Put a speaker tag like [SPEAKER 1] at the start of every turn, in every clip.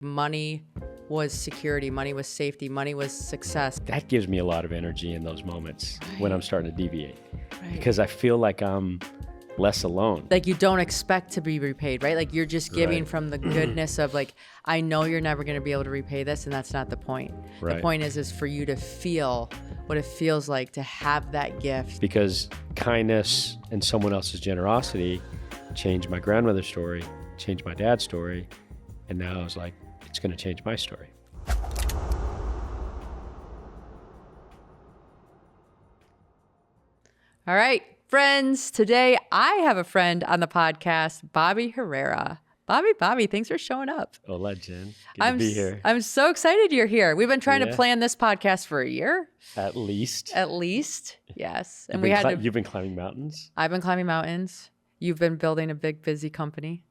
[SPEAKER 1] Money was security. Money was safety. Money was success.
[SPEAKER 2] That gives me a lot of energy in those moments when I'm starting to deviate,
[SPEAKER 1] Right.
[SPEAKER 2] because I feel like I'm less alone.
[SPEAKER 1] Like you don't expect to be repaid, right? Like you're just giving
[SPEAKER 2] Right.
[SPEAKER 1] from the goodness of like, I know you're never going to be able to repay this, and that's not the point.
[SPEAKER 2] Right.
[SPEAKER 1] The point is for you to feel what it feels like to have that gift.
[SPEAKER 2] Because kindness and someone else's generosity changed my grandmother's story, changed my dad's story, and now I was like, it's going to change my story.
[SPEAKER 1] All right, friends, today I have a friend on the podcast, Bobby Herrera. Bobby, thanks for showing up.
[SPEAKER 2] Hola, Jen. Good to be here.
[SPEAKER 1] I'm so excited you're here. We've been trying to
[SPEAKER 2] Yeah.
[SPEAKER 1] plan this podcast for a year.
[SPEAKER 2] At least.
[SPEAKER 1] Yes. And
[SPEAKER 2] You've been climbing mountains?
[SPEAKER 1] I've been climbing mountains. You've been building a big, busy company.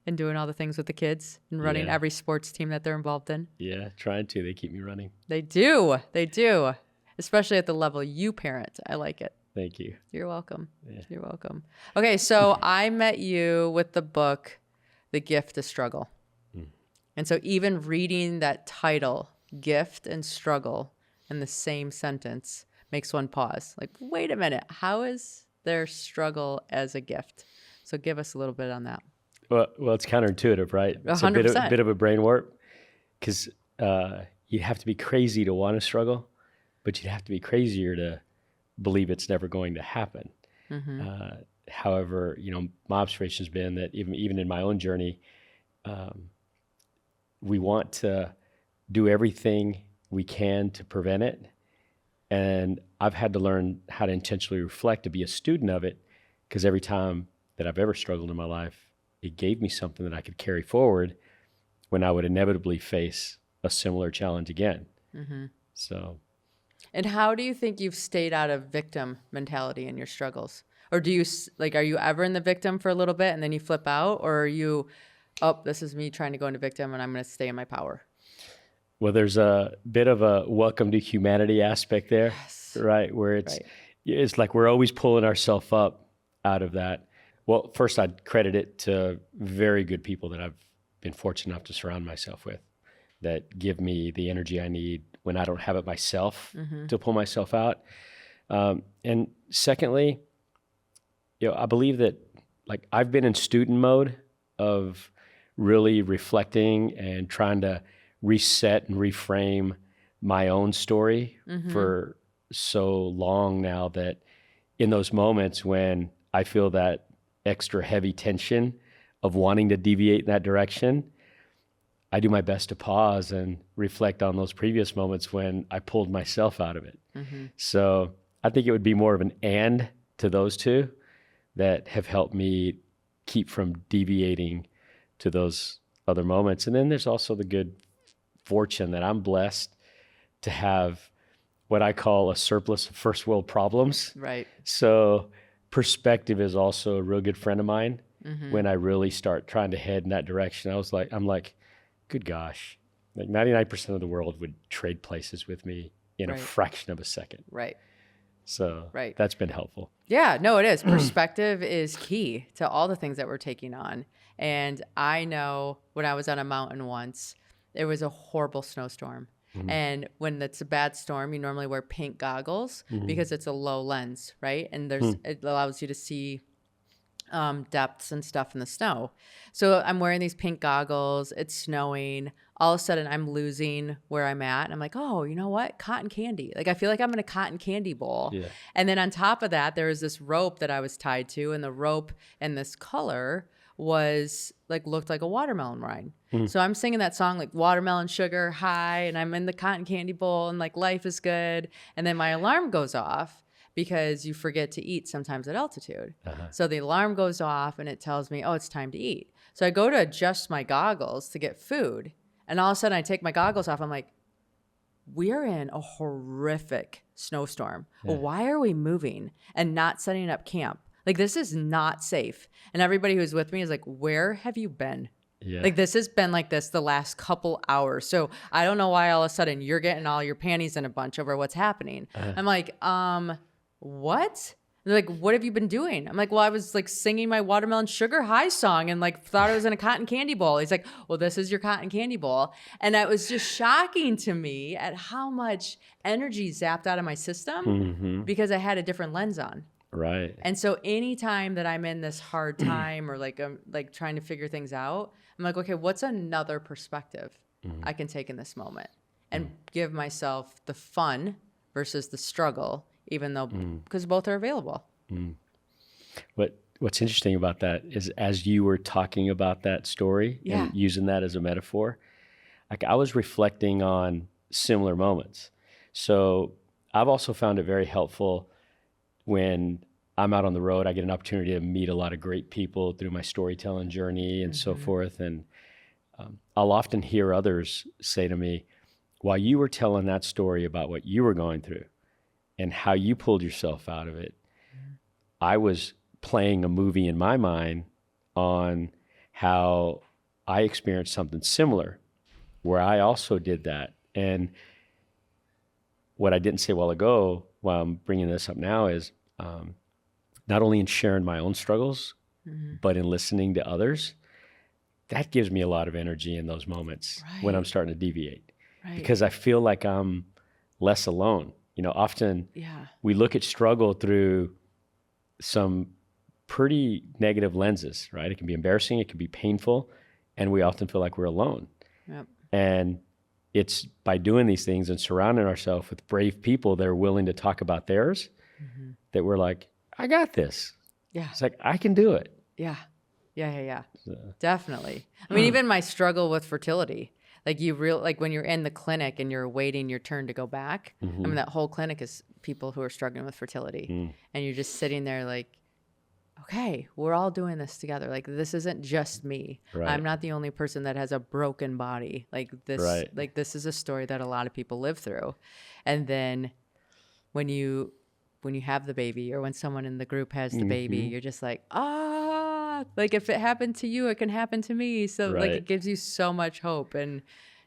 [SPEAKER 1] And doing all the things with the kids and running every sports team that they're involved in.
[SPEAKER 2] Yeah, trying to. They keep me running.
[SPEAKER 1] They do. Especially at the level you parent. I like it.
[SPEAKER 2] Thank you.
[SPEAKER 1] You're welcome.
[SPEAKER 2] Yeah.
[SPEAKER 1] You're welcome. Okay, so I met you with the book, The Gift of Struggle. And so even reading that title, Gift and Struggle, in the same sentence makes one pause. Like, wait a minute, how is there struggle as a gift? So give us a little bit on that.
[SPEAKER 2] Well, it's counterintuitive, right? It's
[SPEAKER 1] 100%.
[SPEAKER 2] a bit of a brain warp, because you have to be crazy to want to struggle, but you'd have to be crazier to believe it's never going to happen. However, my observation has been that even in my own journey, we want to do everything we can to prevent it. And I've had to learn how to intentionally reflect, to be a student of it, because every time that I've ever struggled in my life, it gave me something that I could carry forward when I would inevitably face a similar challenge again. So.
[SPEAKER 1] And how do you think you've stayed out of victim mentality in your struggles? Or are you ever in the victim for a little bit and then you flip out? Or are you, this is me trying to go into victim and I'm going to stay in my power?
[SPEAKER 2] Well, there's a bit of a welcome to humanity aspect there, right? Where it's like we're always pulling ourselves up out of that. Well, first I'd credit it to very good people that I've been fortunate enough to surround myself with, that give me the energy I need when I don't have it myself to pull myself out. And secondly, I believe that I've been in student mode of really reflecting and trying to reset and reframe my own story for so long now, that in those moments when I feel that extra heavy tension of wanting to deviate in that direction, I do my best to pause and reflect on those previous moments when I pulled myself out of it. So I think it would be more of an and to those two that have helped me keep from deviating to those other moments. And then there's also the good fortune that I'm blessed to have what I call a surplus of first world problems.
[SPEAKER 1] Right.
[SPEAKER 2] So perspective is also a real good friend of mine. When I really start trying to head in that direction, I'm like, good gosh, 99% of the world would trade places with me in a fraction of a second.
[SPEAKER 1] Right.
[SPEAKER 2] So that's been helpful.
[SPEAKER 1] Yeah, no, it is. Perspective is key to all the things that we're taking on. And I know when I was on a mountain once, it was a horrible snowstorm. And when it's a bad storm, you normally wear pink goggles because it's a low lens, right? And it allows you to see depths and stuff in the snow. So I'm wearing these pink goggles. It's snowing. All of a sudden, I'm losing where I'm at. And I'm like, oh, you know what? Cotton candy. I feel like I'm in a cotton candy bowl. Yeah. And then on top of that, there was this rope that I was tied to. And the rope and this color was looked like a watermelon rind. So I'm singing that song, watermelon sugar high, and I'm in the cotton candy bowl, and life is good. And then my alarm goes off because you forget to eat sometimes at altitude. So the alarm goes off and it tells me, oh, it's time to eat. So I go to adjust my goggles to get food. And all of a sudden I take my goggles off. I'm like, we're in a horrific snowstorm. Yeah. Why are we moving and not setting up camp? This is not safe. And everybody who's with me is like, where have you been? Yeah. This has been like this the last couple hours. So I don't know why all of a sudden you're getting all your panties in a bunch over what's happening. I'm like, what? They're like, what have you been doing? I'm like, well, I was like singing my Watermelon Sugar High song and like thought I was in a cotton candy bowl. He's like, well, this is your cotton candy bowl. And that was just shocking to me at how much energy zapped out of my system because I had a different lens on.
[SPEAKER 2] Right.
[SPEAKER 1] And so anytime that I'm in this hard time or like I'm like trying to figure things out, I'm like, okay, what's another perspective I can take in this moment and give myself the fun versus the struggle, even though because both are available.
[SPEAKER 2] What's interesting about that is as you were talking about that story and using that as a metaphor, like I was reflecting on similar moments. So I've also found it very helpful when I'm out on the road. I get an opportunity to meet a lot of great people through my storytelling journey and so forth. And I'll often hear others say to me, while you were telling that story about what you were going through and how you pulled yourself out of it, I was playing a movie in my mind on how I experienced something similar where I also did that. And what I didn't say a while ago, while I'm bringing this up now, is not only in sharing my own struggles, but in listening to others. That gives me a lot of energy in those moments when I'm starting to deviate, because I feel like I'm less alone. You know, often we look at struggle through some pretty negative lenses, right? It can be embarrassing, it can be painful, and we often feel like we're alone. And it's by doing these things and surrounding ourselves with brave people that are willing to talk about theirs that we're like, I got this. It's like, I can do it.
[SPEAKER 1] Yeah. Definitely. I mean, even my struggle with fertility, like like when you're in the clinic and you're waiting your turn to go back. I mean, that whole clinic is people who are struggling with fertility, and you're just sitting there like, okay, we're all doing this together. Like, this isn't just me. I'm not the only person that has a broken body. Like this, like this is a story that a lot of people live through. And then when you have the baby, or when someone in the group has the baby, you're just like, like if it happened to you, it can happen to me. So like it gives you so much hope and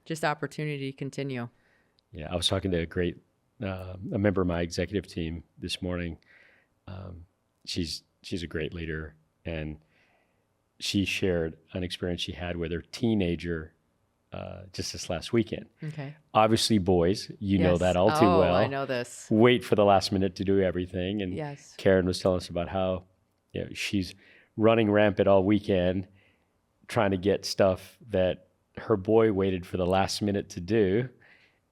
[SPEAKER 1] just opportunity to continue.
[SPEAKER 2] Yeah, I was talking to a member of my executive team this morning. She's a great leader, and she shared an experience she had with her teenager just this last weekend. Obviously, boys, you know that all too well.
[SPEAKER 1] I know this.
[SPEAKER 2] Wait for the last minute to do everything. And Karen was telling us about how she's running rampant all weekend trying to get stuff that her boy waited for the last minute to do.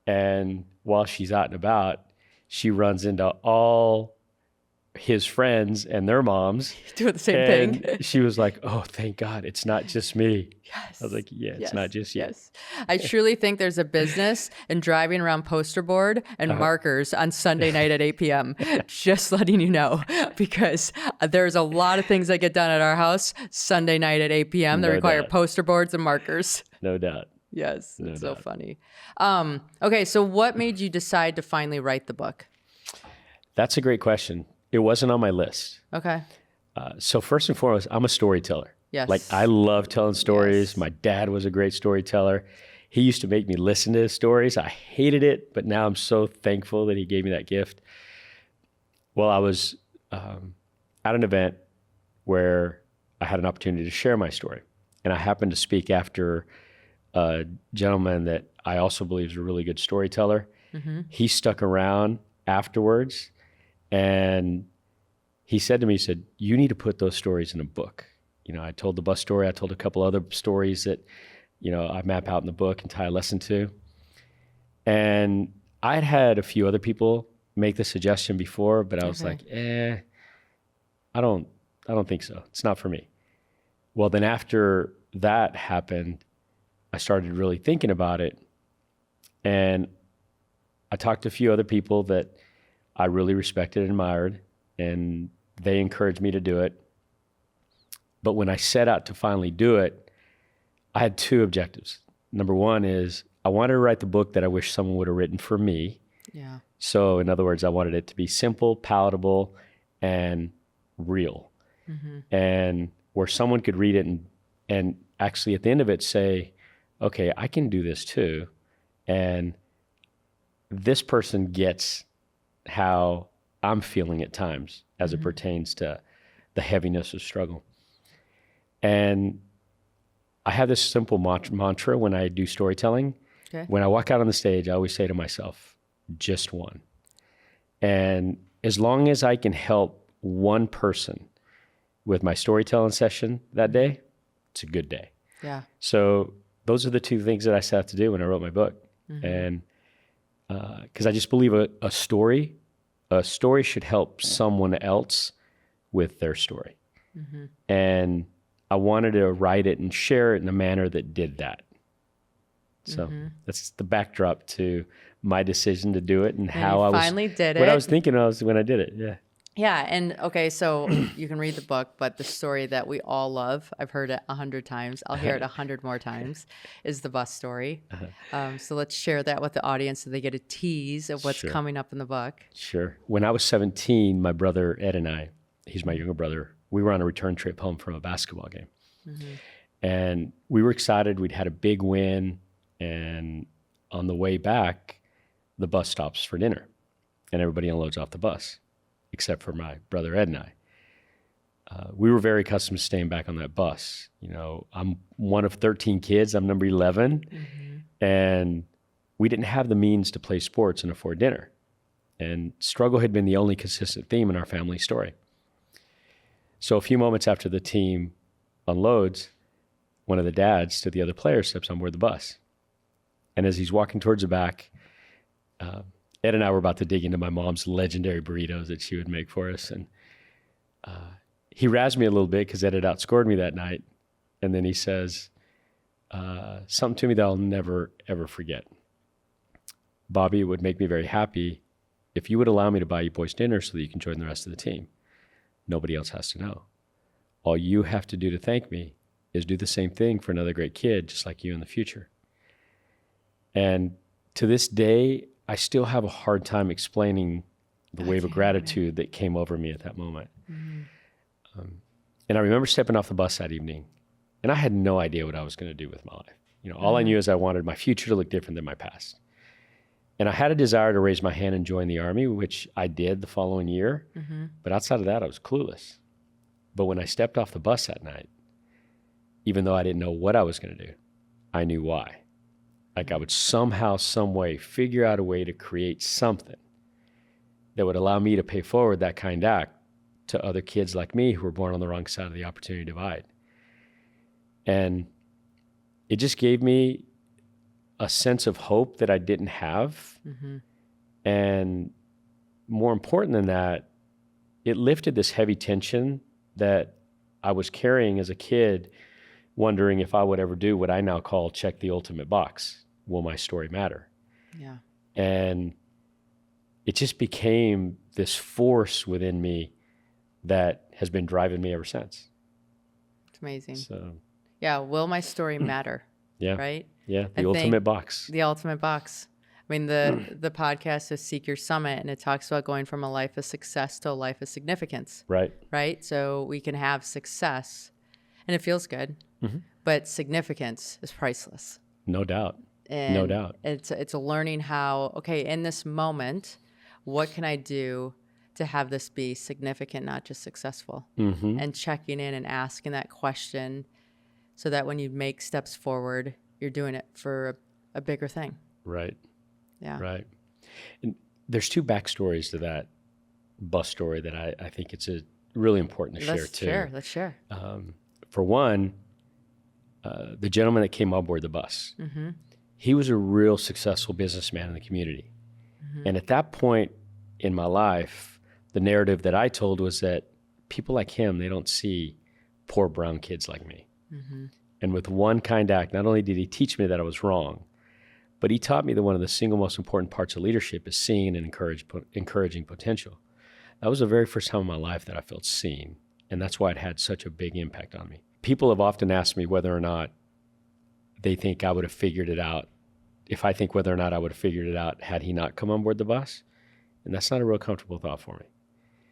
[SPEAKER 2] And while she's out and about, she runs into all his friends and their moms
[SPEAKER 1] doing the same thing.
[SPEAKER 2] She was like, oh, thank God, it's not just me. I was like, it's not just you.
[SPEAKER 1] I truly think there's a business in driving around poster board and markers on Sunday night at 8 p.m. Just letting you know, because there's a lot of things that get done at our house Sunday night at 8 p.m. that require poster boards and markers.
[SPEAKER 2] No doubt.
[SPEAKER 1] Yes, it's so funny. Okay, so what made you decide to finally write the book?
[SPEAKER 2] That's a great question. It wasn't on my list.
[SPEAKER 1] Okay.
[SPEAKER 2] So first and foremost, I'm a storyteller.
[SPEAKER 1] Yes.
[SPEAKER 2] Like, I love telling stories. My dad was a great storyteller. He used to make me listen to his stories. I hated it, but now I'm so thankful that he gave me that gift. Well, I was at an event where I had an opportunity to share my story. And I happened to speak after a gentleman that I also believe is a really good storyteller. He stuck around afterwards, and he said to me, you need to put those stories in a book. You know, I told the bus story. I told a couple other stories that, I map out in the book and tie a lesson to. And I'd had a few other people make the suggestion before, but I was like, I don't think so. It's not for me. Well, then after that happened, I started really thinking about it. And I talked to a few other people that I really respected and admired, and they encouraged me to do it. But when I set out to finally do it, I had two objectives. Number one is I wanted to write the book that I wish someone would have written for me.
[SPEAKER 1] Yeah.
[SPEAKER 2] So in other words, I wanted it to be simple, palatable, and real. And where someone could read it and actually at the end of it say, okay, I can do this too. And this person gets how I'm feeling at times as it pertains to the heaviness of struggle. And I have this simple mantra when I do storytelling.
[SPEAKER 1] Okay.
[SPEAKER 2] When I walk out on the stage, I always say to myself, just one. And as long as I can help one person with my storytelling session that day, it's a good day.
[SPEAKER 1] Yeah.
[SPEAKER 2] So those are the two things that I set out to do when I wrote my book. And because I just believe a story should help someone else with their story. And I wanted to write it and share it in a manner that did that. So that's the backdrop to my decision to do it and how I
[SPEAKER 1] finally did
[SPEAKER 2] what
[SPEAKER 1] it.
[SPEAKER 2] I was thinking of when I did it. Yeah.
[SPEAKER 1] Yeah. And okay, so you can read the book, but the story that we all love, I've heard it 100 times, I'll hear it 100 more times, is the bus story. So let's share that with the audience so they get a tease of what's coming up in the book.
[SPEAKER 2] Sure. When I was 17, my brother Ed and I, he's my younger brother, we were on a return trip home from a basketball game. And we were excited. We'd had a big win. And on the way back, the bus stops for dinner. And everybody unloads off the bus, except for my brother Ed and I. We were very accustomed to staying back on that bus. You know, I'm one of 13 kids. I'm number 11. And we didn't have the means to play sports and afford dinner. And struggle had been the only consistent theme in our family story. So a few moments after the team unloads, one of the dads to the other players steps on board the bus. And as he's walking towards the back, Ed and I were about to dig into my mom's legendary burritos that she would make for us. And he razzed me a little bit because Ed had outscored me that night. And then he says something to me that I'll never, ever forget. Bobby, it would make me very happy if you would allow me to buy you boys dinner so that you can join the rest of the team. Nobody else has to know. All you have to do to thank me is do the same thing for another great kid just like you in the future. And to this day, I still have a hard time explaining the wave of gratitude that came over me at that moment. And I remember stepping off the bus that evening, and I had no idea what I was going to do with my life. You know, all I knew is I wanted my future to look different than my past. And I had a desire to raise my hand and join the Army, which I did the following year. But outside of that, I was clueless. But when I stepped off the bus that night, even though I didn't know what I was going to do, I knew why. Like I would somehow, some way figure out a way to create something that would allow me to pay forward that kind act to other kids like me who were born on the wrong side of the opportunity divide. And it just gave me a sense of hope that I didn't have. And more important than that, it lifted this heavy tension that I was carrying as a kid, wondering if I would ever do what I now call check the ultimate box. Will my story matter?
[SPEAKER 1] Yeah.
[SPEAKER 2] And it just became this force within me that has been driving me ever since.
[SPEAKER 1] It's amazing.
[SPEAKER 2] So,
[SPEAKER 1] yeah. Will my story matter?
[SPEAKER 2] yeah.
[SPEAKER 1] Right?
[SPEAKER 2] Yeah. The ultimate box.
[SPEAKER 1] The ultimate box. I mean, the podcast is Seek Your Summit, and it talks about going from a life of success to a life of significance.
[SPEAKER 2] Right.
[SPEAKER 1] Right? So we can have success, and it feels good, but significance is priceless.
[SPEAKER 2] No doubt.
[SPEAKER 1] And
[SPEAKER 2] no doubt.
[SPEAKER 1] It's a learning how, okay, in this moment, what can I do to have this be significant, not just successful? And checking in and asking that question so that when you make steps forward, you're doing it for a bigger thing.
[SPEAKER 2] Right.
[SPEAKER 1] Yeah.
[SPEAKER 2] Right. And there's two backstories to that bus story that I think it's really important to share too.
[SPEAKER 1] Let's share.
[SPEAKER 2] For one, the gentleman that came on board the bus, he was a real successful businessman in the community. And at that point in my life, the narrative that I told was that people like him, they don't see poor brown kids like me. And with one kind act, not only did he teach me that I was wrong, but he taught me that one of the single most important parts of leadership is seeing and encouraging potential. That was the very first time in my life that I felt seen. And that's why it had such a big impact on me. People have often asked me whether or not they think I would have figured it out, if I think whether or not I would have figured it out had he not come on board the bus. And that's not a real comfortable thought for me.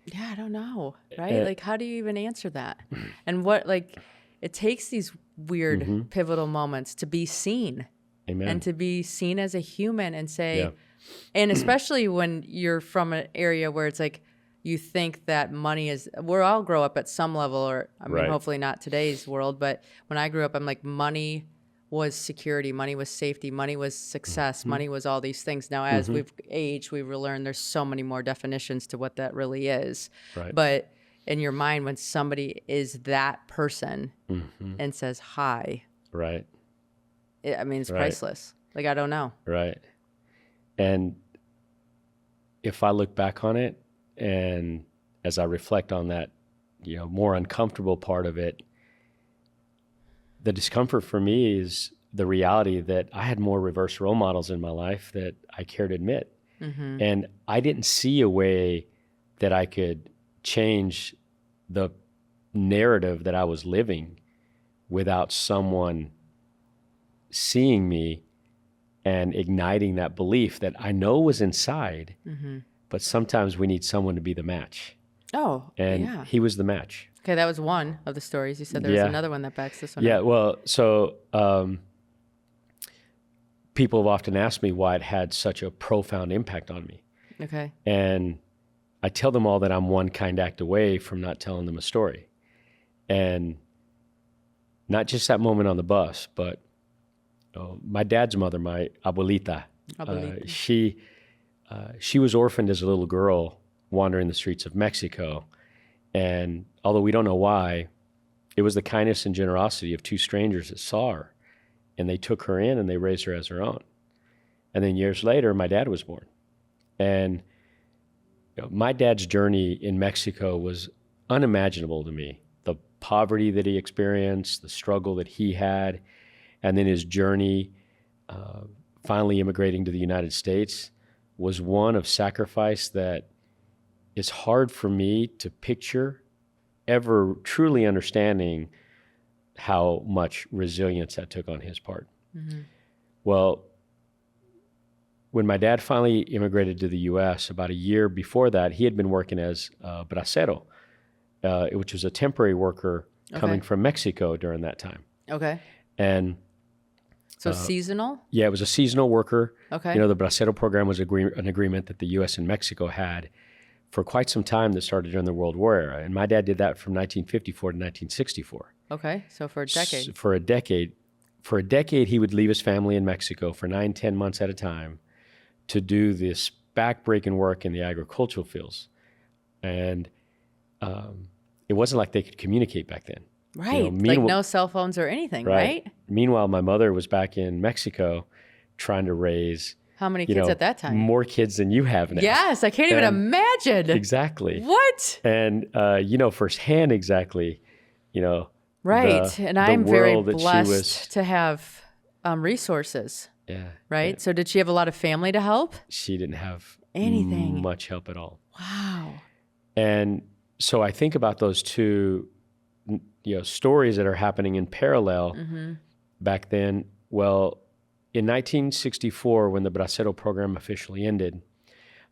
[SPEAKER 1] Yeah, I don't know, right? Like, how do you even answer that? And what, like, it takes these weird pivotal moments to be seen.
[SPEAKER 2] Amen.
[SPEAKER 1] And to be seen as a human and say, and especially when you're from an area where it's like, you think that money is, we're all grow up at some level, or I mean,
[SPEAKER 2] Right.
[SPEAKER 1] hopefully not today's world, but when I grew up, I'm like, money was security, money was safety, money was success, money was all these things. Now, as we've aged, we've learned there's so many more definitions to what that really is.
[SPEAKER 2] Right.
[SPEAKER 1] But in your mind, when somebody is that person and says hi,
[SPEAKER 2] Right.
[SPEAKER 1] I mean, it's
[SPEAKER 2] Right.
[SPEAKER 1] priceless. Like, I don't know.
[SPEAKER 2] Right. And if I look back on it, and as I reflect on that, more uncomfortable part of it, the discomfort for me is the reality that I had more reverse role models in my life that I care to admit. And I didn't see a way that I could change the narrative that I was living without someone seeing me and igniting that belief that I know was inside, but sometimes we need someone to be the match.
[SPEAKER 1] Oh,
[SPEAKER 2] And
[SPEAKER 1] yeah.
[SPEAKER 2] he was the match.
[SPEAKER 1] Okay, that was one of the stories. You said there was
[SPEAKER 2] Yeah.
[SPEAKER 1] another one that backs this one
[SPEAKER 2] Yeah,
[SPEAKER 1] up.
[SPEAKER 2] well, so people have often asked me why it had such a profound impact on me.
[SPEAKER 1] Okay.
[SPEAKER 2] And I tell them all that I'm one kind act away from not telling them a story. And not just that moment on the bus, but my dad's mother, my abuelita, she was orphaned as a little girl wandering the streets of Mexico. And although we don't know why, it was the kindness and generosity of two strangers that saw her. And they took her in and they raised her as their own. And then years later, my dad was born. And my dad's journey in Mexico was unimaginable to me. The poverty that he experienced, the struggle that he had, and then his journey finally immigrating to the United States was one of sacrifice that is hard for me to picture ever truly understanding how much resilience that took on his part. Well, when my dad finally immigrated to the U.S., about a year before that, he had been working as a bracero, which was a temporary worker coming from Mexico during that time.
[SPEAKER 1] Okay.
[SPEAKER 2] And
[SPEAKER 1] so seasonal?
[SPEAKER 2] Yeah, it was a seasonal worker.
[SPEAKER 1] Okay.
[SPEAKER 2] The bracero program was an agreement that the U.S. and Mexico had for quite some time that started during the World War era. And my dad did that from 1954 to 1964.
[SPEAKER 1] Okay, so for a decade.
[SPEAKER 2] For a decade, he would leave his family in Mexico for 9-10 months at a time to do this back-breaking work in the agricultural fields. And it wasn't like they could communicate back then.
[SPEAKER 1] Right, like no cell phones or anything, right?
[SPEAKER 2] Meanwhile, my mother was back in Mexico trying to raise...
[SPEAKER 1] How many kids at that time?
[SPEAKER 2] More kids than you have now.
[SPEAKER 1] Yes, I can't even imagine.
[SPEAKER 2] Exactly.
[SPEAKER 1] What?
[SPEAKER 2] And firsthand exactly,
[SPEAKER 1] Right, and I'm very blessed to have resources.
[SPEAKER 2] Yeah.
[SPEAKER 1] Right? Yeah. So did she have a lot of family to help?
[SPEAKER 2] She didn't have
[SPEAKER 1] anything
[SPEAKER 2] much help at all.
[SPEAKER 1] Wow.
[SPEAKER 2] And so I think about those two stories that are happening in parallel back then. Well, in 1964, when the bracero program officially ended,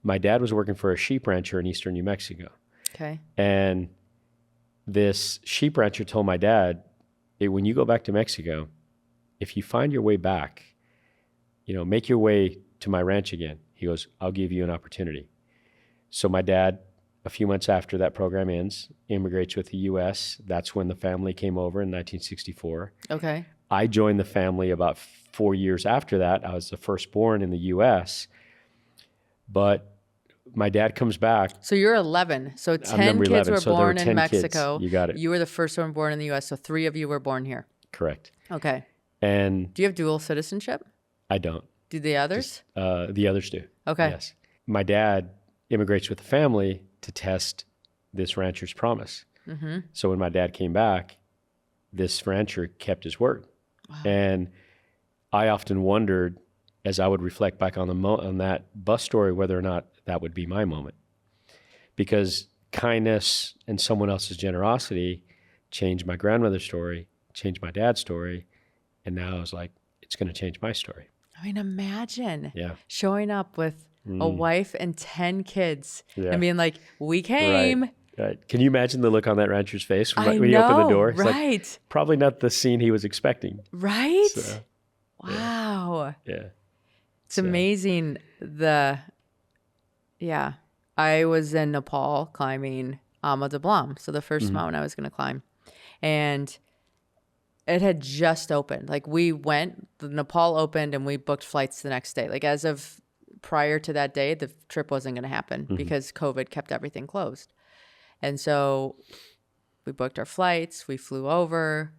[SPEAKER 2] my dad was working for a sheep rancher in eastern New Mexico.
[SPEAKER 1] Okay.
[SPEAKER 2] And this sheep rancher told my dad, hey, when you go back to Mexico, if you find your way back, make your way to my ranch again. He goes, I'll give you an opportunity. So my dad, a few months after that program ends, immigrates with the U.S. That's when the family came over in 1964.
[SPEAKER 1] Okay.
[SPEAKER 2] I joined the family about 4 years after that. I was the firstborn in the U.S., but my dad comes back.
[SPEAKER 1] So you're 11. So 10 kids were born in Mexico.
[SPEAKER 2] Kids. You got it.
[SPEAKER 1] You were the first one born in the U.S., so 3 of you were born here.
[SPEAKER 2] Correct.
[SPEAKER 1] Okay.
[SPEAKER 2] And
[SPEAKER 1] do you have dual citizenship?
[SPEAKER 2] I don't.
[SPEAKER 1] Do the others?
[SPEAKER 2] The others do.
[SPEAKER 1] Okay.
[SPEAKER 2] Yes. My dad immigrates with the family to test this rancher's promise. So when my dad came back, this rancher kept his word. Wow. And I often wondered, as I would reflect back on that bus story, whether or not that would be my moment. Because kindness and someone else's generosity changed my grandmother's story, changed my dad's story, and now I was like, it's going to change my story.
[SPEAKER 1] I mean, imagine
[SPEAKER 2] Yeah.
[SPEAKER 1] showing up with a wife and 10 kids and being like, we
[SPEAKER 2] came. Right. Can you imagine the look on that rancher's face when he opened the door? It's
[SPEAKER 1] right.
[SPEAKER 2] Like, probably not the scene he was expecting.
[SPEAKER 1] Right?
[SPEAKER 2] So,
[SPEAKER 1] wow.
[SPEAKER 2] Yeah.
[SPEAKER 1] It's amazing I was in Nepal climbing Ama Dablam, so the first mountain I was going to climb. And it had just opened. Like we went, the Nepal opened and we booked flights the next day. Like as of prior to that day, the trip wasn't going to happen because COVID kept everything closed. And so we booked our flights, we flew over.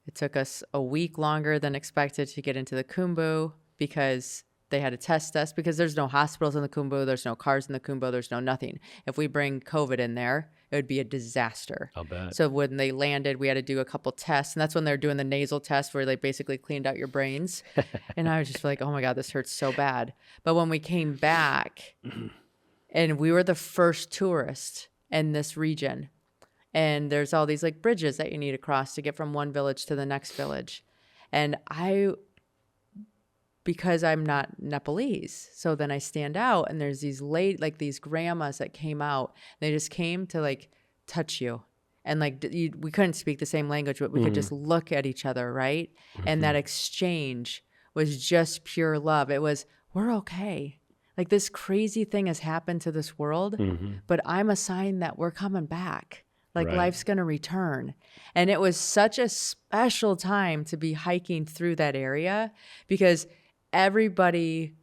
[SPEAKER 1] It took us a week longer than expected to get into the Khumbu because they had to test us because there's no hospitals in the Khumbu, there's no cars in the Khumbu, there's no nothing. If we bring COVID in there, it would be a disaster.
[SPEAKER 2] I'll bet.
[SPEAKER 1] So when they landed, we had to do a couple tests, and that's when they're doing the nasal test where they basically cleaned out your brains. And I was just like, oh my God, this hurts so bad. But when we came back, and we were the first tourists in this region, and there's all these like bridges that you need to cross to get from one village to the next village. And because I'm not Nepalese, so then I stand out, and there's these these grandmas that came out. They just came to like touch you, and like we couldn't speak the same language, but we could just look at each other, right? And that exchange was just pure love. It was, we're okay. Like this crazy thing has happened to this world, but I'm a sign that we're coming back. Like life's going to return. And it was such a special time to be hiking through that area because everybody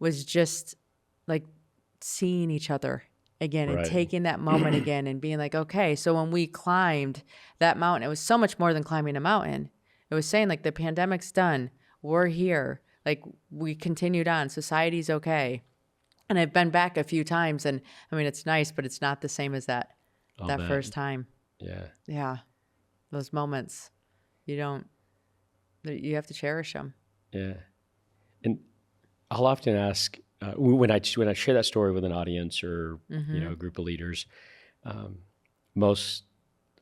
[SPEAKER 1] was just like seeing each other again and taking that moment again and being like, okay, so when we climbed that mountain, it was so much more than climbing a mountain. It was saying like the pandemic's done. We're here. Like we continued on. Society's okay. And I've been back a few times and I mean, it's nice, but it's not the same as that first time.
[SPEAKER 2] Yeah.
[SPEAKER 1] Yeah. Those moments, you have to cherish them.
[SPEAKER 2] Yeah. And I'll often ask when I share that story with an audience or a group of leaders, I'll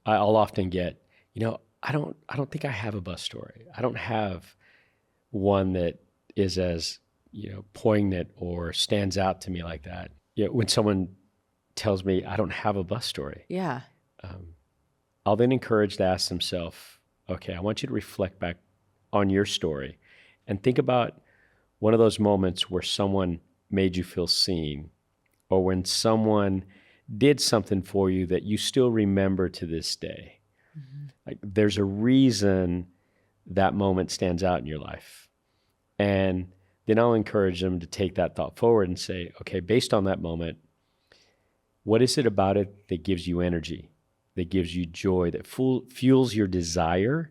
[SPEAKER 2] often get, I don't think I have a bus story. I don't have one that is as poignant or stands out to me like that. When someone tells me I don't have a bus story, I'll then encourage to ask themselves, okay, I want you to reflect back on your story and think about one of those moments where someone made you feel seen or when someone did something for you that you still remember to this day. Like there's a reason that moment stands out in your life. And then I'll encourage them to take that thought forward and say, okay, based on that moment, what is it about it that gives you energy, that gives you joy, that fuels your desire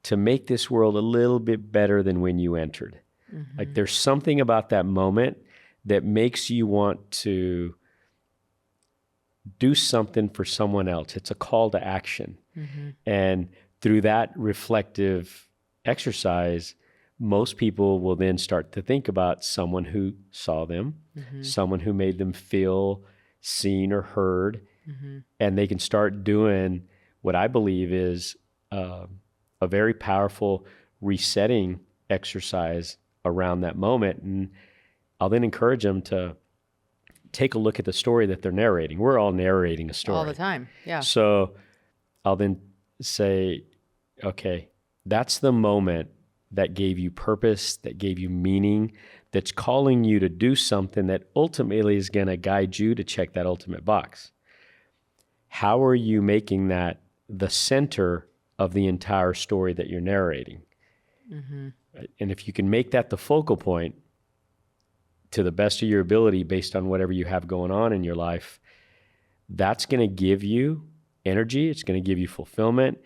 [SPEAKER 2] to make this world a little bit better than when you entered? Like there's something about that moment that makes you want to do something for someone else. It's a call to action. And through that reflective exercise, most people will then start to think about someone who saw them, someone who made them feel seen or heard, and they can start doing what I believe is a very powerful resetting exercise around that moment. And I'll then encourage them to take a look at the story that they're narrating. We're all narrating a story.
[SPEAKER 1] All the time, yeah.
[SPEAKER 2] So I'll then say, okay, that's the moment that gave you purpose, that gave you meaning, that's calling you to do something that ultimately is going to guide you to check that ultimate box. How are you making that the center of the entire story that you're narrating? And if you can make that the focal point to the best of your ability based on whatever you have going on in your life, that's going to give you energy. It's going to give you fulfillment,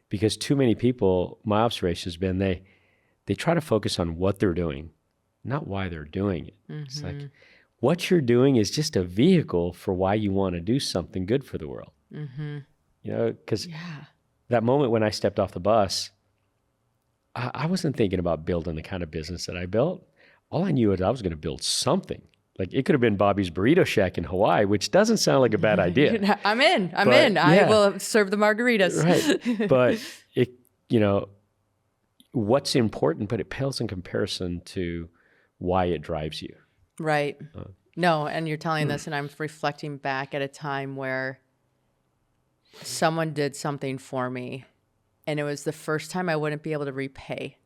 [SPEAKER 2] because too many people, my observation has been they try to focus on what they're doing, not why they're doing it. It's like what you're doing is just a vehicle for why you want to do something good for the world. Because that moment when I stepped off the bus, I wasn't thinking about building the kind of business that I built. All I knew was I was going to build something. Like it could have been Bobby's Burrito Shack in Hawaii, which doesn't sound like a bad idea.
[SPEAKER 1] I'm in. I will serve the margaritas.
[SPEAKER 2] Right. But what's important, but it pales in comparison to why it drives you.
[SPEAKER 1] Right. No, and you're telling this, and I'm reflecting back at a time where someone did something for me, and it was the first time I wouldn't be able to repay.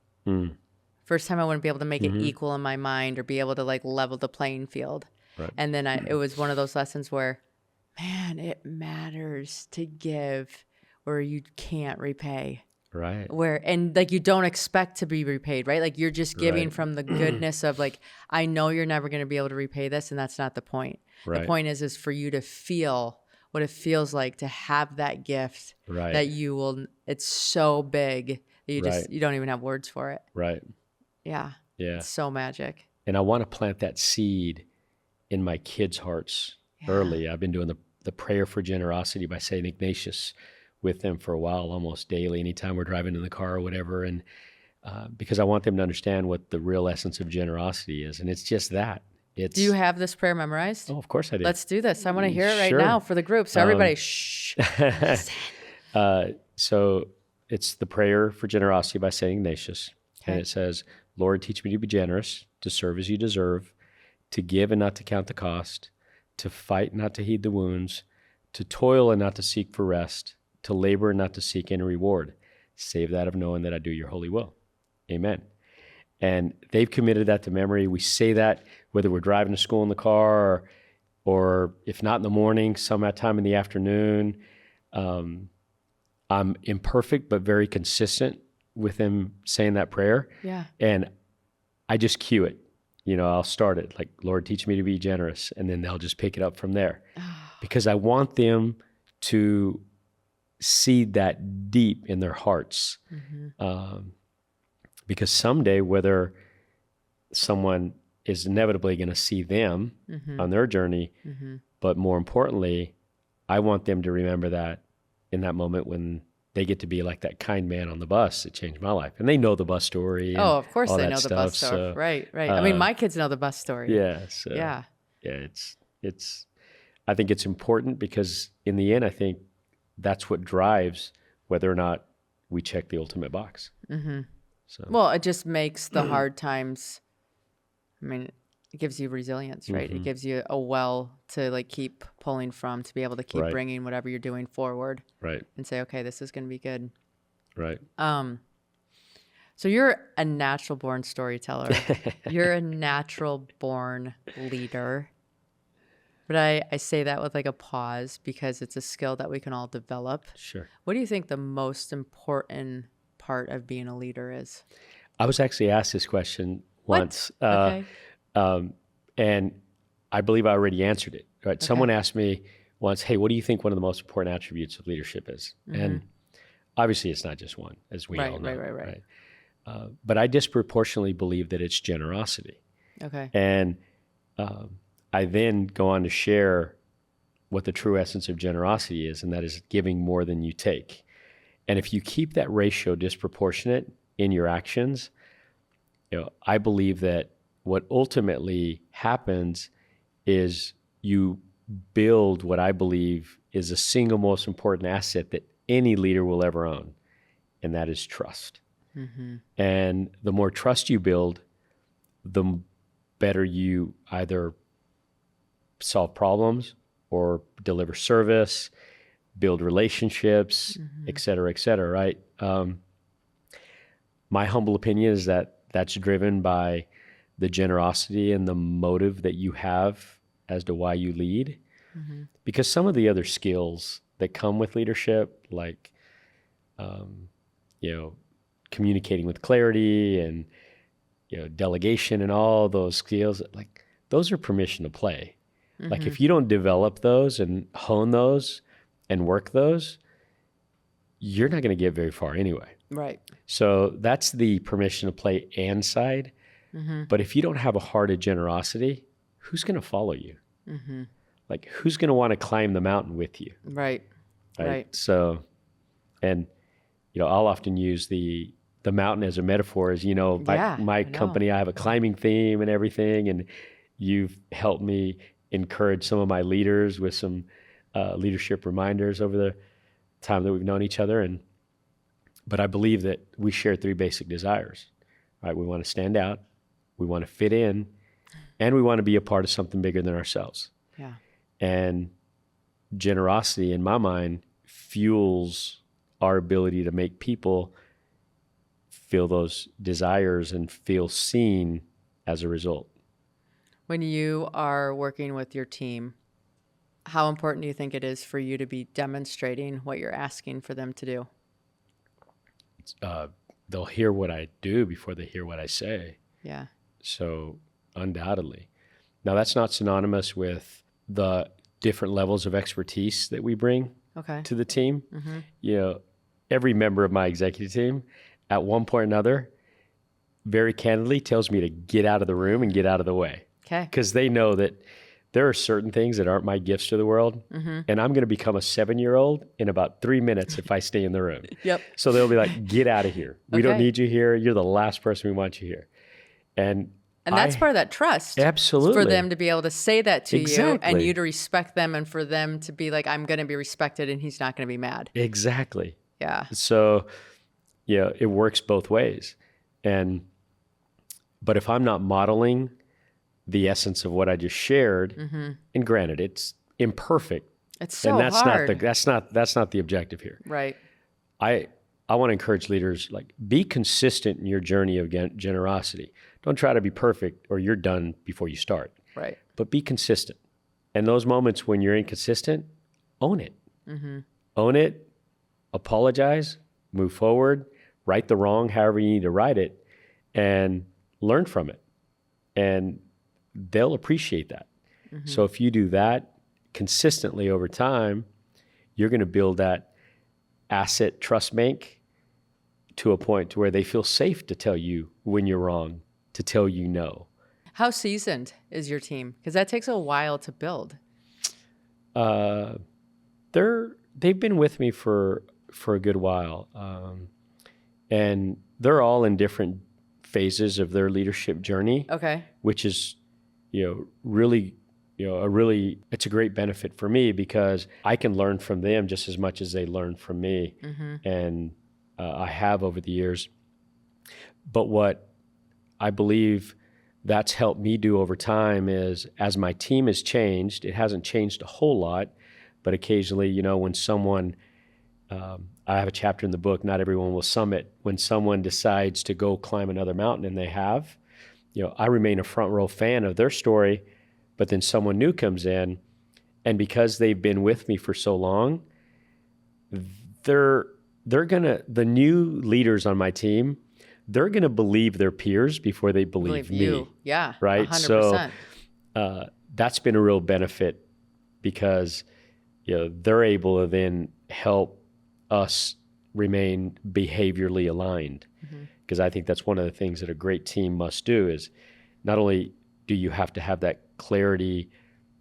[SPEAKER 1] First time I wouldn't be able to make it equal in my mind or be able to like level the playing field.
[SPEAKER 2] Right.
[SPEAKER 1] And then it was one of those lessons where, man, it matters to give where you can't repay.
[SPEAKER 2] Right.
[SPEAKER 1] And like, you don't expect to be repaid, right? Like, you're just giving
[SPEAKER 2] Right.
[SPEAKER 1] from the goodness of like, I know you're never going to be able to repay this. And that's not the point.
[SPEAKER 2] Right.
[SPEAKER 1] The point is for you to feel what it feels like to have that gift
[SPEAKER 2] Right.
[SPEAKER 1] that it's so big that
[SPEAKER 2] Right.
[SPEAKER 1] you don't even have words for it.
[SPEAKER 2] Right.
[SPEAKER 1] Yeah.
[SPEAKER 2] Yeah.
[SPEAKER 1] It's so magic.
[SPEAKER 2] And I want to plant that seed in my kids' hearts early. I've been doing the prayer for generosity by St. Ignatius with them for a while, almost daily, anytime we're driving in the car or whatever. And because I want them to understand what the real essence of generosity is. And it's just that.
[SPEAKER 1] Do you have this prayer memorized?
[SPEAKER 2] Oh, of course I do.
[SPEAKER 1] Let's do this. I want to hear it right
[SPEAKER 2] Sure.
[SPEAKER 1] now for the group. So everybody, shh.
[SPEAKER 2] So it's the prayer for generosity by St. Ignatius.
[SPEAKER 1] Okay.
[SPEAKER 2] And it says, Lord, teach me to be generous, to serve as you deserve, to give and not to count the cost, to fight and not to heed the wounds, to toil and not to seek for rest, to labor and not to seek any reward, save that of knowing that I do your holy will. Amen. And they've committed that to memory. We say that whether we're driving to school in the car or if not in the morning, some time in the afternoon. I'm imperfect, but very consistent with them saying that prayer.
[SPEAKER 1] Yeah.
[SPEAKER 2] And I just cue it. I'll start it like, Lord, teach me to be generous. And then they'll just pick it up from there because I want them to seed that deep in their hearts. Because someday, whether someone is inevitably going to see them on their journey, but more importantly, I want them to remember that in that moment when they get to be like that kind man on the bus that changed my life. And they know the bus story. And
[SPEAKER 1] of course
[SPEAKER 2] all
[SPEAKER 1] they
[SPEAKER 2] that
[SPEAKER 1] know the
[SPEAKER 2] stuff,
[SPEAKER 1] bus story.
[SPEAKER 2] so,
[SPEAKER 1] Right. I mean, my kids know the bus story.
[SPEAKER 2] Yeah. So,
[SPEAKER 1] yeah.
[SPEAKER 2] It's, I think it's important because in the end, I think that's what drives whether or not we check the ultimate box. So.
[SPEAKER 1] Well, it just makes the hard times, I mean, it gives you resilience, right? It gives you a well to like keep pulling from, to be able to keep bringing whatever you're doing forward.
[SPEAKER 2] Right.
[SPEAKER 1] And say, okay, this is going to be good.
[SPEAKER 2] Right.
[SPEAKER 1] So you're a natural born storyteller. You're a natural born leader. But I say that with like a pause because it's a skill that we can all develop.
[SPEAKER 2] Sure.
[SPEAKER 1] What do you think the most important part of being a leader is?
[SPEAKER 2] I was actually asked this question once.
[SPEAKER 1] Okay.
[SPEAKER 2] And I believe I already answered it. Right. Okay. Someone asked me once, hey, what do you think one of the most important attributes of leadership is? And obviously it's not just one, as we all know. Right. But I disproportionately believe that it's generosity.
[SPEAKER 1] Okay.
[SPEAKER 2] And I then go on to share what the true essence of generosity is, and that is giving more than you take. And if you keep that ratio disproportionate in your actions, I believe that what ultimately happens is you build what I believe is the single most important asset that any leader will ever own, and that is trust. And the more trust you build, the better you either solve problems or deliver service, build relationships, et cetera, right? My humble opinion is that that's driven by the generosity and the motive that you have as to why you lead. Because some of the other skills that come with leadership, like, communicating with clarity and, delegation and all those skills, like those are permission to play. Like if you don't develop those and hone those and work those, you're not going to get very far anyway.
[SPEAKER 1] Right.
[SPEAKER 2] So that's the permission to play and side. But if you don't have a heart of generosity, who's going to follow you? Like who's going to want to climb the mountain with you?
[SPEAKER 1] Right.
[SPEAKER 2] So, and, I'll often use the mountain as a metaphor. As my company, I have a climbing theme and everything. And you've helped me encourage some of my leaders with some leadership reminders over the time that we've known each other. But I believe that we share three basic desires, right? We want to stand out, we want to fit in, and we want to be a part of something bigger than ourselves.
[SPEAKER 1] Yeah.
[SPEAKER 2] And generosity, in my mind, fuels our ability to make people feel those desires and feel seen as a result.
[SPEAKER 1] When you are working with your team, how important do you think it is for you to be demonstrating what you're asking for them to do?
[SPEAKER 2] They'll hear what I do before they hear what I say.
[SPEAKER 1] Yeah.
[SPEAKER 2] So undoubtedly. Now, that's not synonymous with the different levels of expertise that we bring to the team. Every member of my executive team at one point or another very candidly tells me to get out of the room and get out of the way.
[SPEAKER 1] Okay.
[SPEAKER 2] Because they know that there are certain things that aren't my gifts to the world, and I'm going to become a 7-year-old in about 3 minutes if I stay in the room.
[SPEAKER 1] Yep.
[SPEAKER 2] So they'll be like, get out of here. We don't need you here. You're the last person we want you here. And
[SPEAKER 1] that's part of that trust.
[SPEAKER 2] Absolutely.
[SPEAKER 1] For them to be able to say that to you
[SPEAKER 2] Exactly.
[SPEAKER 1] and you to respect them, and for them to be like, I'm going to be respected and he's not going to be mad.
[SPEAKER 2] Exactly.
[SPEAKER 1] Yeah.
[SPEAKER 2] So, it works both ways. But if I'm not modeling the essence of what I just shared, and granted, it's imperfect.
[SPEAKER 1] It's so
[SPEAKER 2] and that's
[SPEAKER 1] hard.
[SPEAKER 2] That's not the objective here.
[SPEAKER 1] Right.
[SPEAKER 2] I want to encourage leaders, like, be consistent in your journey of generosity. Don't try to be perfect or you're done before you start.
[SPEAKER 1] Right.
[SPEAKER 2] But be consistent. And those moments when you're inconsistent, own it. Own it, apologize, move forward, right the wrong, however you need to right it, and learn from it. And they'll appreciate that. So if you do that consistently over time, you're going to build that asset trust bank to a point to where they feel safe to tell you when you're wrong, to tell you no.
[SPEAKER 1] How seasoned is your team? Because that takes a while to build.
[SPEAKER 2] They've been with me for a good while, and they're all in different phases of their leadership journey.
[SPEAKER 1] Okay.
[SPEAKER 2] Which is, really, it's a great benefit for me because I can learn from them just as much as they learn from me, and I have over the years. But what I believe that's helped me do over time is, as my team has changed, it hasn't changed a whole lot, but occasionally, when someone, I have a chapter in the book, Not Everyone Will Summit, when someone decides to go climb another mountain, and they have, I remain a front row fan of their story, but then someone new comes in, and because they've been with me for so long, the new leaders on my team, they're gonna believe their peers before they believe me.
[SPEAKER 1] You. Yeah.
[SPEAKER 2] Right.
[SPEAKER 1] 100%.
[SPEAKER 2] So that's been a real benefit because they're able to then help us remain behaviorally aligned. Because I think that's one of the things that a great team must do is not only do you have to have that clarity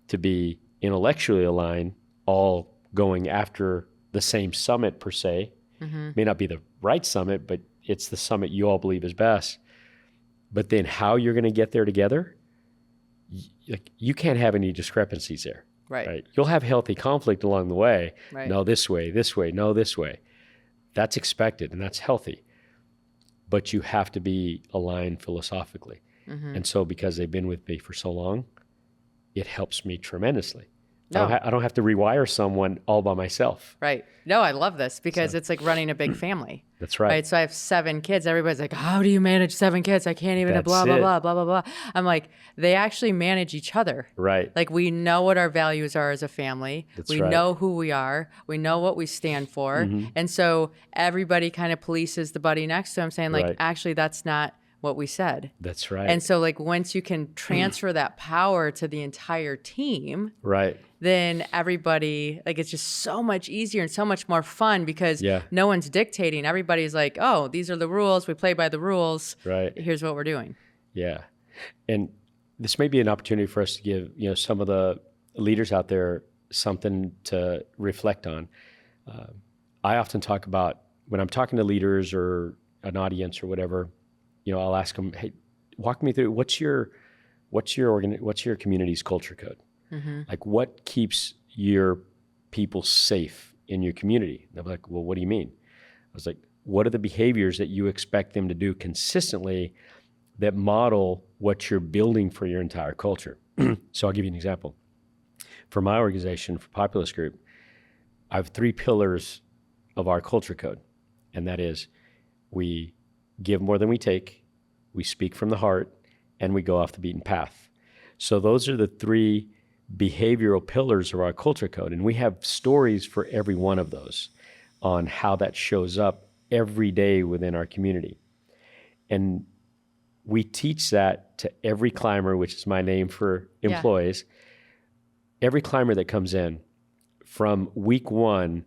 [SPEAKER 2] to be intellectually aligned, all going after the same summit per se. May not be the right summit, but it's the summit you all believe is best. But then how you're going to get there together, you can't have any discrepancies there. Right. You'll have healthy conflict along the way.
[SPEAKER 1] Right.
[SPEAKER 2] No, this way, no, this way. That's expected and that's healthy. But you have to be aligned philosophically. And so because they've been with me for so long, it helps me tremendously. No. I don't have to rewire someone all by myself.
[SPEAKER 1] Right. No, I love this because it's like running a big family.
[SPEAKER 2] That's right.
[SPEAKER 1] So I have 7 kids. Everybody's like, how do you manage 7 kids? I can't even blah, blah, blah. I'm like, they actually manage each other.
[SPEAKER 2] Right.
[SPEAKER 1] Like, we know what our values are as a family. We know who we are. We know what we stand for. And so everybody kind of polices the buddy next to them, saying like, actually, that's not what we said.
[SPEAKER 2] That's right.
[SPEAKER 1] And so like once you can transfer that power to the entire team, then everybody, like, it's just so much easier and so much more fun because no one's dictating. Everybody's like, oh, these are the rules. We play by the rules. Right. Here's what we're doing.
[SPEAKER 2] Yeah. And this may be an opportunity for us to give, some of the leaders out there something to reflect on. I often talk about when I'm talking to leaders or an audience or whatever, I'll ask them, hey, walk me through what's your community's culture code? Like, what keeps your people safe in your community? They'll be like, well, what do you mean? I was like, what are the behaviors that you expect them to do consistently that model what you're building for your entire culture? So I'll give you an example. For my organization, for Populous Group, I have 3 pillars of our culture code, and that is we give more than we take, we speak from the heart, and we go off the beaten path. So those are the three behavioral pillars of our culture code. And we have stories for every one of those on how that shows up every day within our community. And we teach that to every climber, which is my name for employees. Every climber that comes in, from week one,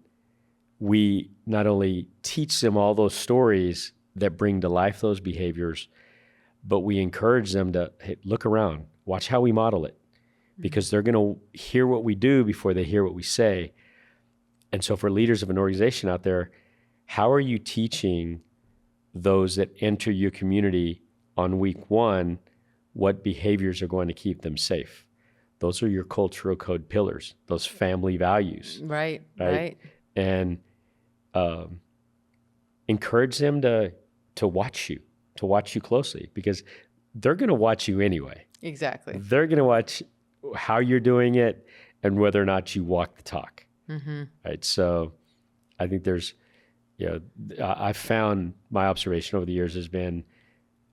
[SPEAKER 2] we not only teach them all those stories that bring to life those behaviors, but we encourage them to, hey, look around, watch how we model it, because they're going to hear what we do before they hear what we say. And so for leaders of an organization out there, how are you teaching those that enter your community on week one what behaviors are going to keep them safe? Those are your cultural code pillars, those family values.
[SPEAKER 1] Right.
[SPEAKER 2] And encourage them to watch you closely, because they're going to watch you anyway.
[SPEAKER 1] Exactly.
[SPEAKER 2] They're going to watch how you're doing it and whether or not you walk the talk. Right. So I think there's, I found my observation over the years has been,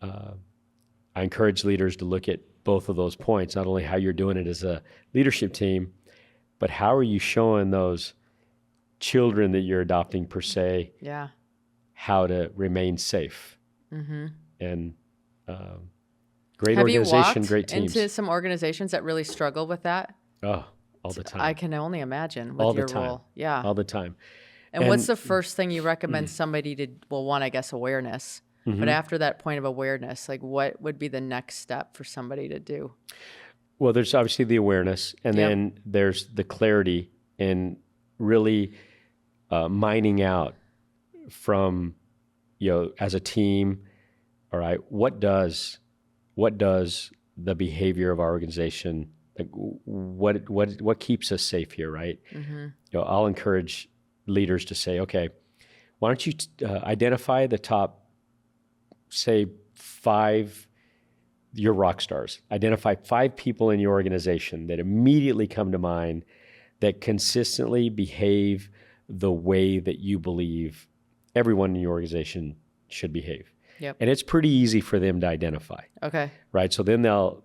[SPEAKER 2] I encourage leaders to look at both of those points, not only how you're doing it as a leadership team, but how are you showing those children that you're adopting per se, how to remain safe. And great organization, great teams.
[SPEAKER 1] Into some organizations that really struggle with that?
[SPEAKER 2] Oh, all the time.
[SPEAKER 1] I can only imagine with your role. Yeah.
[SPEAKER 2] All the time.
[SPEAKER 1] And what's the first thing you recommend somebody to, well, one, I guess, awareness. But after that point of awareness, like what would be the next step for somebody to do?
[SPEAKER 2] Well, there's obviously the awareness, and then there's the clarity and really mining out from, as a team, all right, what does the behavior of our organization, like what keeps us safe here, right? I'll encourage leaders to say, okay, why don't you identify the top, say, 5, your rock stars. Identify 5 people in your organization that immediately come to mind that consistently behave the way that you believe everyone in your organization should behave. And it's pretty easy for them to identify. Okay. Right. So then they'll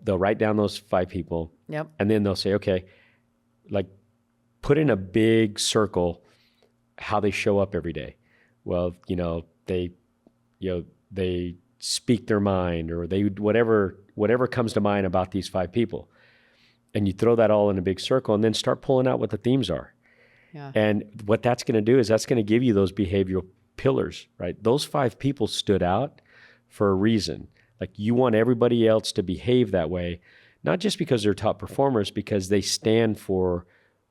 [SPEAKER 2] write down those 5 people. And then they'll say, okay, like put in a big circle how they show up every day. Well, they speak their mind, or they whatever comes to mind about these 5 people. And you throw that all in a big circle and then start pulling out what the themes are. And what that's going to do is that's going to give you those behavioral pillars, right? Those 5 people stood out for a reason. Like, you want everybody else to behave that way, not just because they're top performers, because they stand for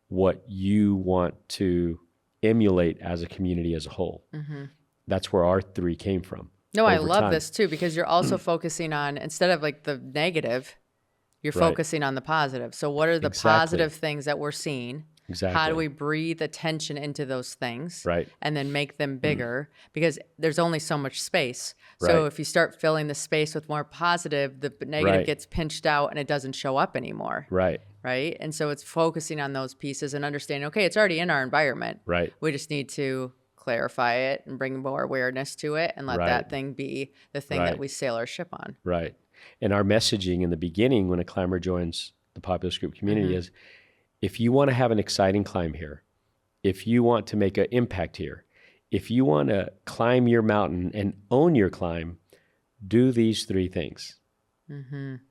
[SPEAKER 2] what you want to emulate as a community as a whole. That's where our 3 came from.
[SPEAKER 1] No, I love this too, because you're also focusing on, instead of like the negative, you're focusing on the positive. So what are the positive things that we're seeing? How do we breathe attention into those things and then make them bigger? Because there's only so much space. So if you start filling the space with more positive, the negative gets pinched out and it doesn't show up anymore. Right. And so it's focusing on those pieces and understanding, okay, it's already in our environment. We just need to clarify it and bring more awareness to it and let that thing be the thing that we sail our ship on.
[SPEAKER 2] And our messaging in the beginning when a climber joins the Populous Group community is, if you want to have an exciting climb here, if you want to make an impact here, if you want to climb your mountain and own your climb, do these 3 things.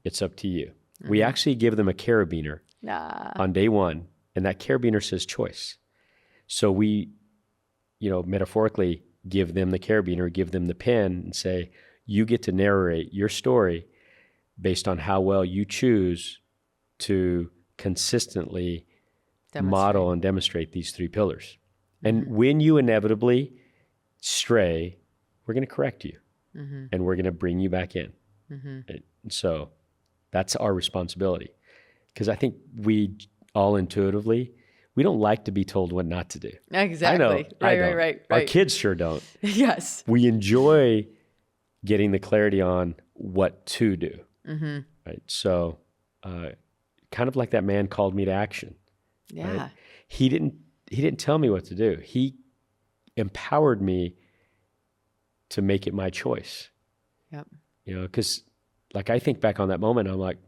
[SPEAKER 2] It's up to you. We actually give them a carabiner on day 1, and that carabiner says choice. So we, metaphorically give them the carabiner, give them the pen, and say, you get to narrate your story based on how well you choose to consistently model and demonstrate these 3 pillars. And when you inevitably stray, we're going to correct you and we're going to bring you back in. And so that's our responsibility, because I think we all intuitively, we don't like to be told what not to do.
[SPEAKER 1] Exactly.
[SPEAKER 2] I know. Right. Our kids sure don't.
[SPEAKER 1] Yes.
[SPEAKER 2] We enjoy getting the clarity on what to do. Right. So, kind of like that man called me to action. Right? He didn't tell me what to do. He empowered me to make it my choice. Because like I think back on that moment, I'm like,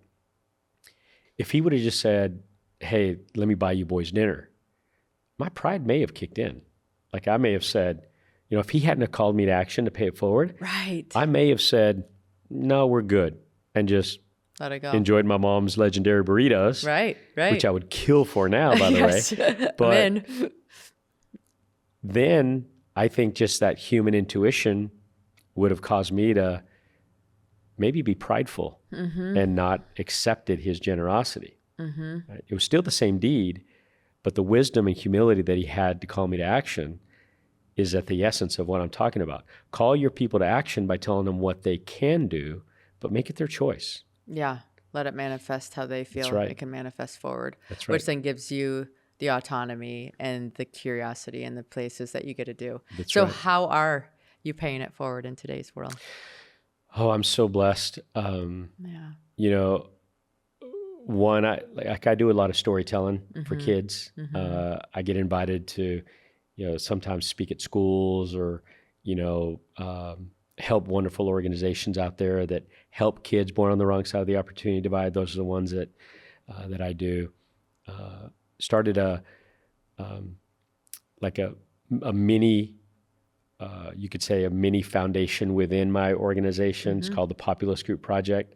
[SPEAKER 2] if he would have just said, hey, let me buy you boys dinner, my pride may have kicked in. Like I may have said, if he hadn't have called me to action to pay it forward,
[SPEAKER 1] Right.
[SPEAKER 2] I may have said, no, we're good. And just
[SPEAKER 1] let it go.
[SPEAKER 2] Enjoyed my mom's legendary burritos.
[SPEAKER 1] Right.
[SPEAKER 2] Which I would kill for now, by the way. But then I think just that human intuition would have caused me to maybe be prideful and not accepted his generosity. Right? It was still the same deed, but the wisdom and humility that he had to call me to action is at the essence of what I'm talking about. Call your people to action by telling them what they can do, but make it their choice.
[SPEAKER 1] Yeah. Let it manifest how they feel it can manifest forward.
[SPEAKER 2] That's right.
[SPEAKER 1] Which then gives you the autonomy and the curiosity and the places that you get to do. So how are you paying it forward in today's world?
[SPEAKER 2] Oh, I'm so blessed. One, I do a lot of storytelling for kids. I get invited to, sometimes speak at schools or, help wonderful organizations out there that help kids born on the wrong side of the opportunity divide. Those are the ones that I do. Started a mini, you could say a mini foundation within my organization. It's called the Populous Group Project.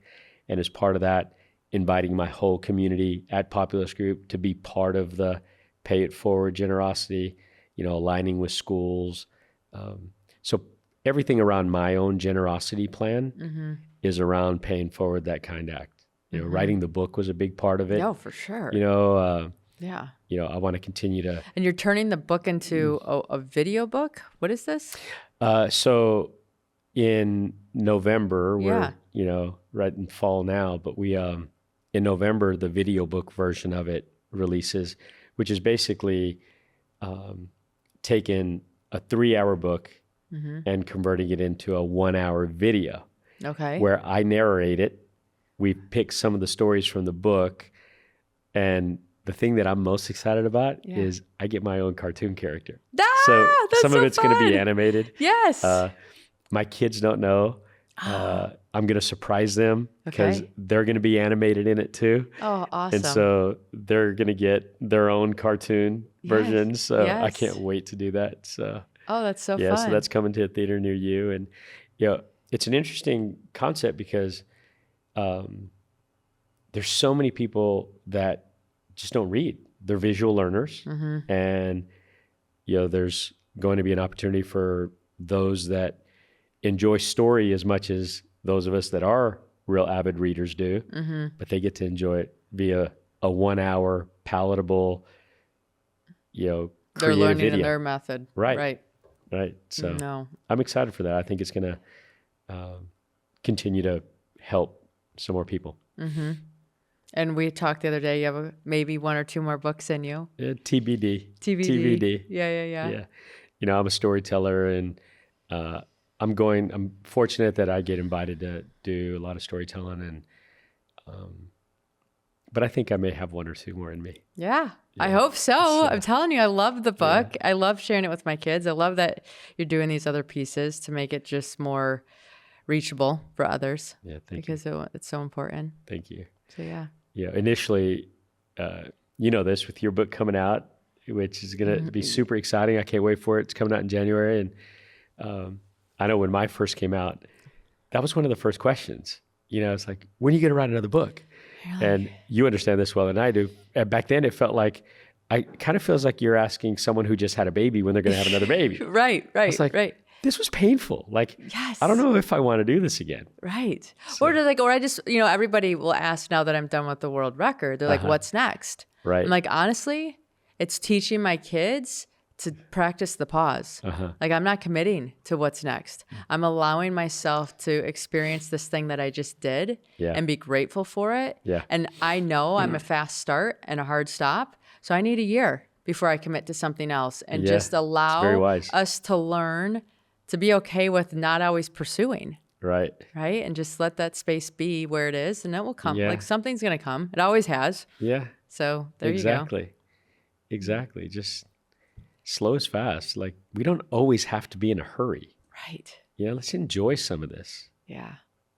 [SPEAKER 2] And as part of that, inviting my whole community at Populous Group to be part of the Pay It Forward generosity, aligning with schools. So everything around my own generosity plan is around paying forward that kind act. Writing the book was a big part of it.
[SPEAKER 1] No, for sure.
[SPEAKER 2] I want to continue to.
[SPEAKER 1] And you're turning the book into a video book? What is this?
[SPEAKER 2] So in November, we're, right in fall now, but we, in November, the video book version of it releases, which is basically taking a 3-hour book and converting it into a 1-hour video.
[SPEAKER 1] Okay.
[SPEAKER 2] Where I narrate it. We pick some of the stories from the book. And the thing that I'm most excited about is I get my own cartoon character. So some of it's going to be animated.
[SPEAKER 1] Yes.
[SPEAKER 2] My kids don't know. I'm going to surprise them because they're going to be animated in it too.
[SPEAKER 1] Oh, awesome.
[SPEAKER 2] And so they're going to get their own cartoon versions. So I can't wait to do that. So.
[SPEAKER 1] Oh, that's so fun.
[SPEAKER 2] Yeah, so that's coming to a theater near you. And, it's an interesting concept because there's so many people that just don't read. They're visual learners. And, there's going to be an opportunity for those that enjoy story as much as those of us that are real avid readers do. But they get to enjoy it via a 1-hour palatable,
[SPEAKER 1] they're learning
[SPEAKER 2] video.
[SPEAKER 1] in their method. Right.
[SPEAKER 2] So I'm excited for that. I think it's going to continue to help some more people.
[SPEAKER 1] And we talked the other day, you have maybe 1 or 2 more books in you.
[SPEAKER 2] TBD.
[SPEAKER 1] Yeah.
[SPEAKER 2] I'm a storyteller and I'm fortunate that I get invited to do a lot of storytelling and but I think I may have 1 or 2 more in me.
[SPEAKER 1] Yeah. I hope so. I'm telling you, I love the book. I love sharing it with my kids. I love that you're doing these other pieces to make it just more reachable for others.
[SPEAKER 2] Yeah, thank
[SPEAKER 1] you. Because it's so important.
[SPEAKER 2] Thank you.
[SPEAKER 1] So,
[SPEAKER 2] initially, this with your book coming out, which is going to be super exciting. I can't wait for it. It's coming out in January. And I know when mine first came out, that was one of the first questions. It's like, when are you going to write another book? Really? And you understand this well than I do. And back then it felt like, it kind of feels like you're asking someone who just had a baby when they're going to have another baby.
[SPEAKER 1] Right.
[SPEAKER 2] This was painful. Like, I don't know if I want to do this again.
[SPEAKER 1] Right. So. Or I just, everybody will ask now that I'm done with the world record. They're like, what's next?
[SPEAKER 2] Right.
[SPEAKER 1] I'm like, honestly, it's teaching my kids to practice the pause. Like, I'm not committing to what's next. I'm allowing myself to experience this thing that I just did and be grateful for it.
[SPEAKER 2] Yeah.
[SPEAKER 1] And I know I'm a fast start and a hard stop. So I need a year before I commit to something else and just allow us to learn to be okay with not always pursuing.
[SPEAKER 2] Right.
[SPEAKER 1] And just let that space be where it is and it will come. Like, something's going to come. It always has.
[SPEAKER 2] Yeah.
[SPEAKER 1] So there you go.
[SPEAKER 2] Exactly. Just slow is fast. Like, we don't always have to be in a hurry.
[SPEAKER 1] Right.
[SPEAKER 2] Let's enjoy some of this.
[SPEAKER 1] Yeah.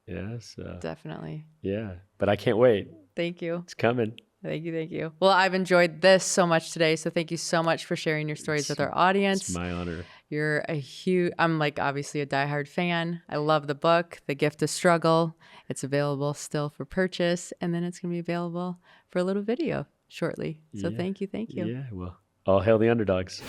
[SPEAKER 2] Yeah. So.
[SPEAKER 1] Definitely.
[SPEAKER 2] Yeah. But I can't wait.
[SPEAKER 1] Thank you.
[SPEAKER 2] It's coming.
[SPEAKER 1] Thank you. Thank you. Well, I've enjoyed this so much today. So thank you so much for sharing your stories with our audience.
[SPEAKER 2] It's my honor.
[SPEAKER 1] You're I'm like obviously a diehard fan. I love the book, The Gift of Struggle. It's available still for purchase. And then it's going to be available for a little video shortly. So thank you. Thank you.
[SPEAKER 2] Yeah. Well, all hail the underdogs.